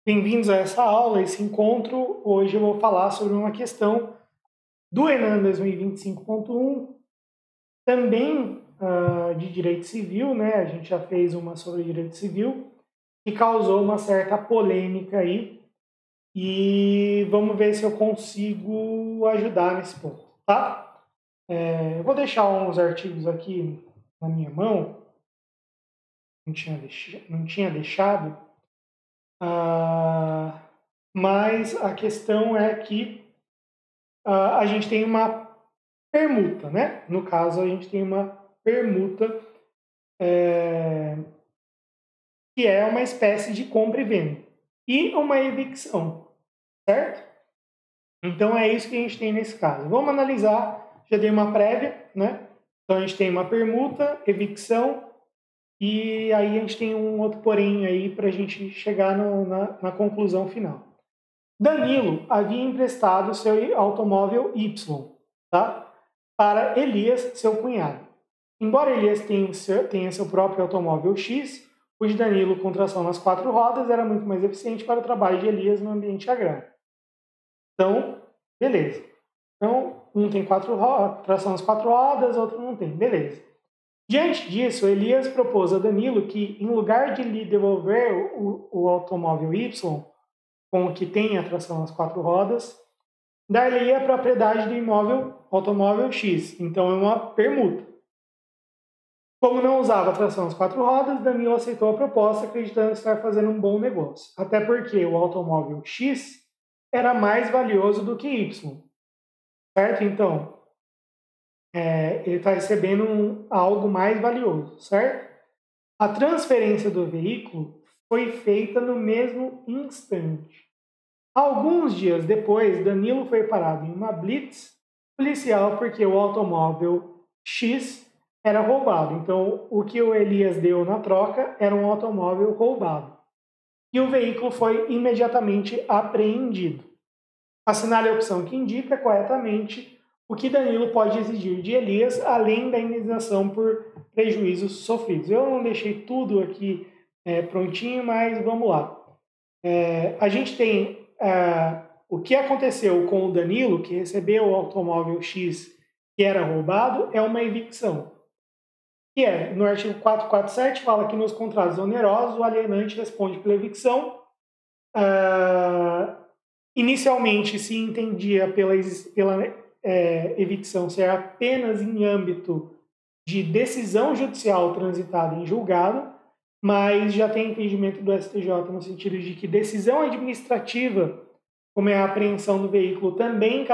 Bem-vindos a essa aula, esse encontro. Hoje eu vou falar sobre uma questão do Enem 2025.1, também de direito civil, né? A gente já fez uma sobre direito civil, que causou uma certa polêmica aí. E vamos ver se eu consigo ajudar nesse ponto, tá? Eu vou deixar uns artigos aqui na minha mão, não tinha deixado. Mas a questão é que a gente tem uma permuta, né? No caso, a gente tem uma permuta que é uma espécie de compra e venda e uma evicção, certo? Então é isso que a gente tem nesse caso. Vamos analisar, já dei uma prévia, né? Então a gente tem uma permuta, evicção e aí a gente tem um outro porém aí para a gente chegar na conclusão final. Danilo havia emprestado seu automóvel Y, tá? Para Elias, seu cunhado. Embora Elias tenha seu próprio automóvel X, o de Danilo com tração nas 4 rodas era muito mais eficiente para o trabalho de Elias no ambiente agrário. Então, beleza. Então, um tem tração nas 4 rodas, outro não tem. Beleza. Diante disso, Elias propôs a Danilo que, em lugar de lhe devolver o automóvel Y, com o que tem a tração nas 4 rodas, dar-lhe a propriedade do imóvel automóvel X. Então é uma permuta. Como não usava tração nas 4 rodas, Danilo aceitou a proposta, acreditando estar fazendo um bom negócio. Até porque o automóvel X era mais valioso do que Y. Certo? Então, ele está recebendo algo mais valioso, certo? A transferência do veículo foi feita no mesmo instante. Alguns dias depois, Danilo foi parado em uma blitz policial porque o automóvel X era roubado. Então, o que o Elias deu na troca era um automóvel roubado. E o veículo foi imediatamente apreendido. Assinale a opção que indica corretamente o que Danilo pode exigir de Elias, além da indenização por prejuízos sofridos. Eu não deixei tudo aqui prontinho, mas vamos lá. A gente tem o que aconteceu com o Danilo, que recebeu o automóvel X que era roubado, é uma evicção. Que no artigo 447, fala que nos contratos onerosos o alienante responde pela evicção. Inicialmente se entendia pela evicção ser apenas em âmbito de decisão judicial transitada em julgado, mas já tem entendimento do STJ no sentido de que decisão administrativa, como é a apreensão do veículo, também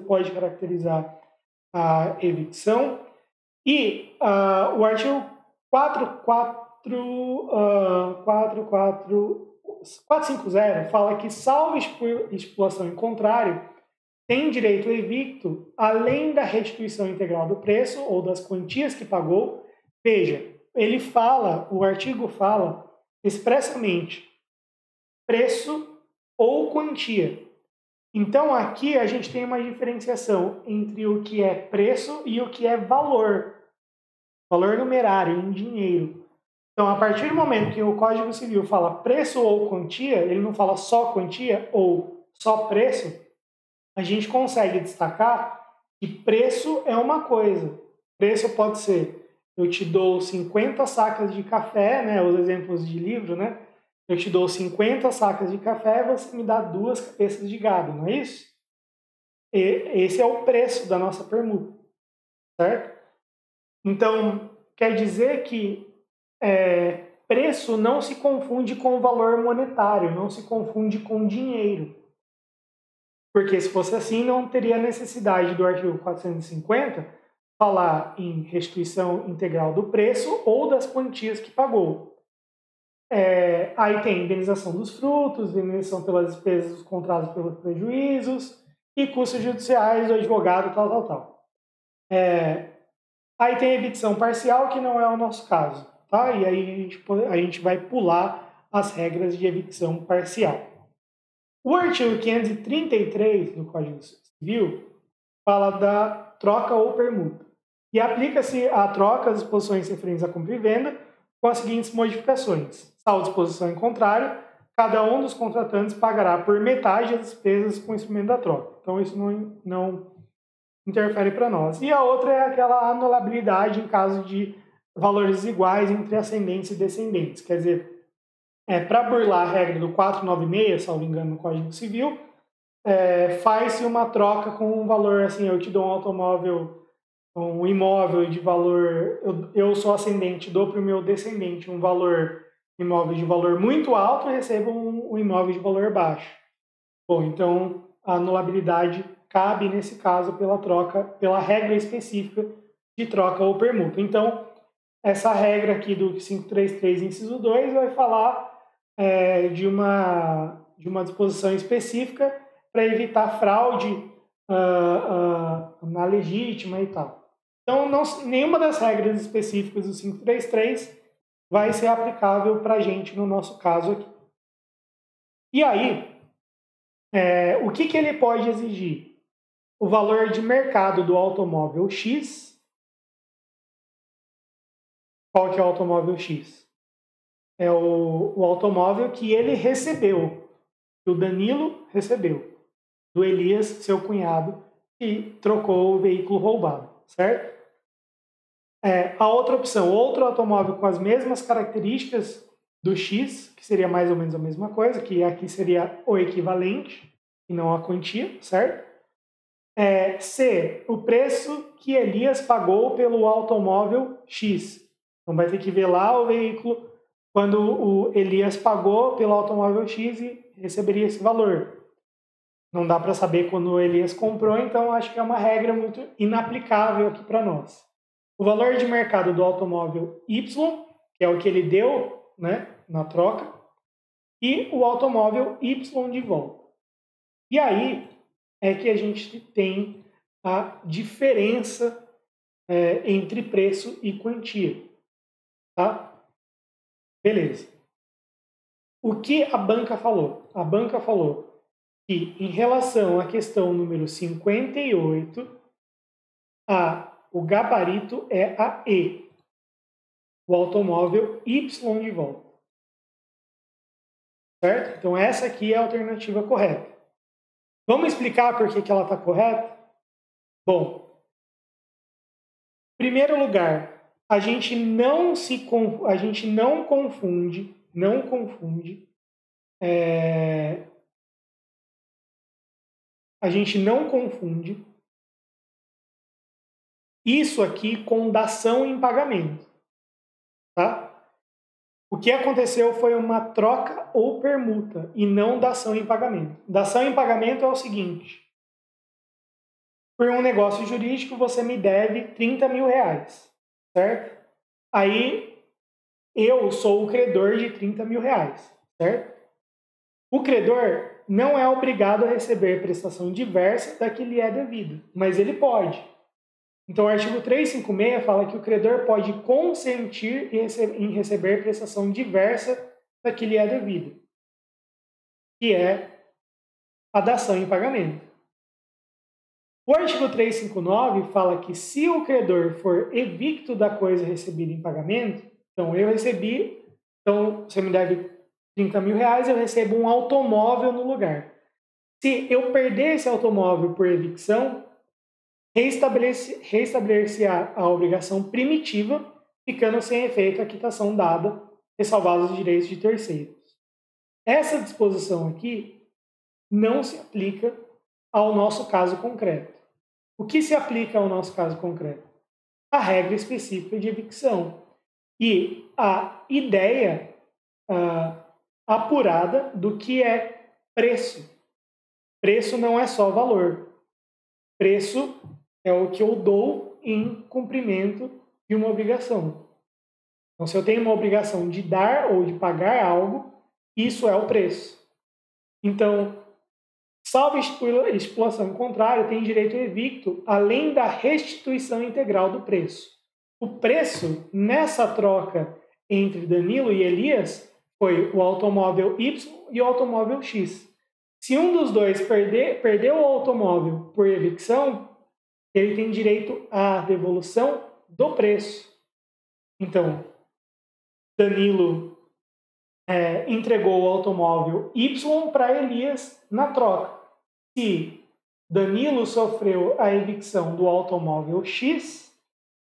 pode caracterizar a evicção. E o artigo 450 fala que, salvo estipulação em contrário, tem direito evicto, além da restituição integral do preço ou das quantias que pagou. Veja, o artigo fala expressamente preço ou quantia. Então, aqui a gente tem uma diferenciação entre o que é preço e o que é valor numerário, em dinheiro. Então, a partir do momento que o Código Civil fala preço ou quantia, ele não fala só quantia ou só preço, a gente consegue destacar que preço é uma coisa. Preço pode ser, eu te dou 50 sacas de café, né, os exemplos de livro, né? Eu te dou 50 sacas de café, você me dá 2 cabeças de gado, não é isso? Esse é o preço da nossa permuta, certo? Então, quer dizer que preço não se confunde com valor monetário, não se confunde com dinheiro. Porque se fosse assim, não teria necessidade do artigo 450 falar em restituição integral do preço ou das quantias que pagou. Aí tem indenização dos frutos, indenização pelas despesas dos contratos pelos prejuízos e custos judiciais do advogado, tal. Aí tem a evicção parcial, que não é o nosso caso, tá? E aí a gente vai pular as regras de evicção parcial. O artigo 533 do Código Civil fala da troca ou permuta. E aplica-se a troca as disposições referentes à compra e venda com as seguintes modificações. Salvo disposição em contrário, cada um dos contratantes pagará por metade as despesas com o instrumento da troca. Então, isso não interfere para nós. E a outra é aquela anulabilidade em caso de valores iguais entre ascendentes e descendentes. Quer dizer, para burlar a regra do 496, salvo engano, no Código Civil, faz-se uma troca com um valor, assim, eu te dou um automóvel, um imóvel de valor, eu sou ascendente, dou para o meu descendente um valor, imóvel de valor muito alto e recebo um imóvel de valor baixo. Bom, então a anulabilidade cabe nesse caso pela troca, pela regra específica de troca ou permuta. Então, essa regra aqui do 533, inciso 2, vai falar de uma disposição específica para evitar fraude na legítima e tal. Então, nenhuma das regras específicas do 533 vai ser aplicável para a gente no nosso caso aqui. E aí, o que ele pode exigir? O valor de mercado do automóvel X. Qual que é o automóvel X? É o automóvel que ele recebeu, que o Danilo recebeu, do Elias, seu cunhado, que trocou o veículo roubado, certo? A outra opção, outro automóvel com as mesmas características do X, que seria mais ou menos a mesma coisa, que aqui seria o equivalente e não a quantia, certo? C, o preço que Elias pagou pelo automóvel X. Então vai ter que ver lá o veículo quando o Elias pagou pelo automóvel X e receberia esse valor. Não dá para saber quando o Elias comprou, então acho que é uma regra muito inaplicável aqui para nós. O valor de mercado do automóvel Y, que é o que ele deu, né, na troca, e o automóvel Y de volta. E aí é que a gente tem a diferença entre preço e quantia. Tá? Beleza. O que a banca falou? A banca falou que, em relação à questão número 58, o gabarito é a E, o automóvel Y de volta. Certo? Então, essa aqui é a alternativa correta. Vamos explicar por que ela está correta? Bom, em primeiro lugar, a gente não confunde isso aqui com dação em pagamento, tá? O que aconteceu foi uma troca ou permuta e não dação em pagamento. Dação em pagamento é o seguinte: por um negócio jurídico você me deve 30 mil reais, certo? Aí eu sou o credor de 30 mil reais, certo? O credor não é obrigado a receber prestação diversa da que lhe é devida, mas ele pode. Então, o artigo 356 fala que o credor pode consentir em receber prestação diversa da que lhe é devida, que é a dação em pagamento. O artigo 359 fala que se o credor for evicto da coisa recebida em pagamento, então eu recebi, então você me deve 30 mil reais, eu recebo um automóvel no lugar. Se eu perder esse automóvel por evicção, restabelecer-se-á a obrigação primitiva, ficando sem efeito a quitação dada, ressalvados os direitos de terceiros. Essa disposição aqui não se aplica ao nosso caso concreto. O que se aplica ao nosso caso concreto? A regra específica de evicção e a ideia apurada do que é preço. Preço não é só valor. Preço é o que eu dou em cumprimento de uma obrigação. Então, se eu tenho uma obrigação de dar ou de pagar algo, isso é o preço. Então, salvo estipulação contrária, tem direito evicto, além da restituição integral do preço. O preço, nessa troca entre Danilo e Elias, foi o automóvel Y e o automóvel X. Se um dos dois perdeu o automóvel por evicção, ele tem direito à devolução do preço. Então, Danilo entregou o automóvel Y para Elias na troca. Se Danilo sofreu a evicção do automóvel X,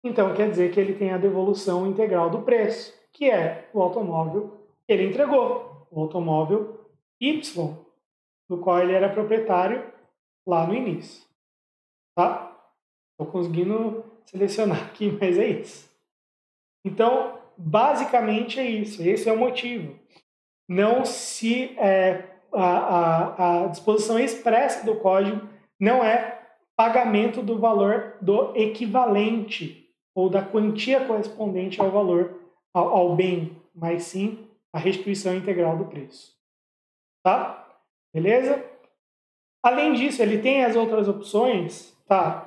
então quer dizer que ele tem a devolução integral do preço, que é o automóvel que ele entregou, o automóvel Y, do qual ele era proprietário lá no início. Tá? Estou conseguindo selecionar aqui, mas é isso. Então, basicamente é isso. Esse é o motivo. Não se a disposição expressa do código não é pagamento do valor do equivalente ou da quantia correspondente ao valor ao bem, mas sim a restituição integral do preço. Tá? Beleza? Além disso, ele tem as outras opções, tá?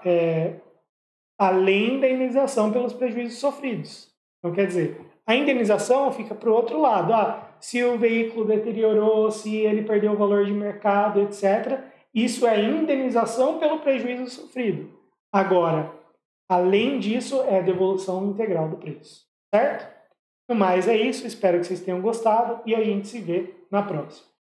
Além da indenização pelos prejuízos sofridos. Então, quer dizer, a indenização fica para o outro lado. Se o veículo deteriorou, se ele perdeu o valor de mercado, etc. Isso é indenização pelo prejuízo sofrido. Agora, além disso, é a devolução integral do preço. Certo? No mais, é isso. Espero que vocês tenham gostado e a gente se vê na próxima.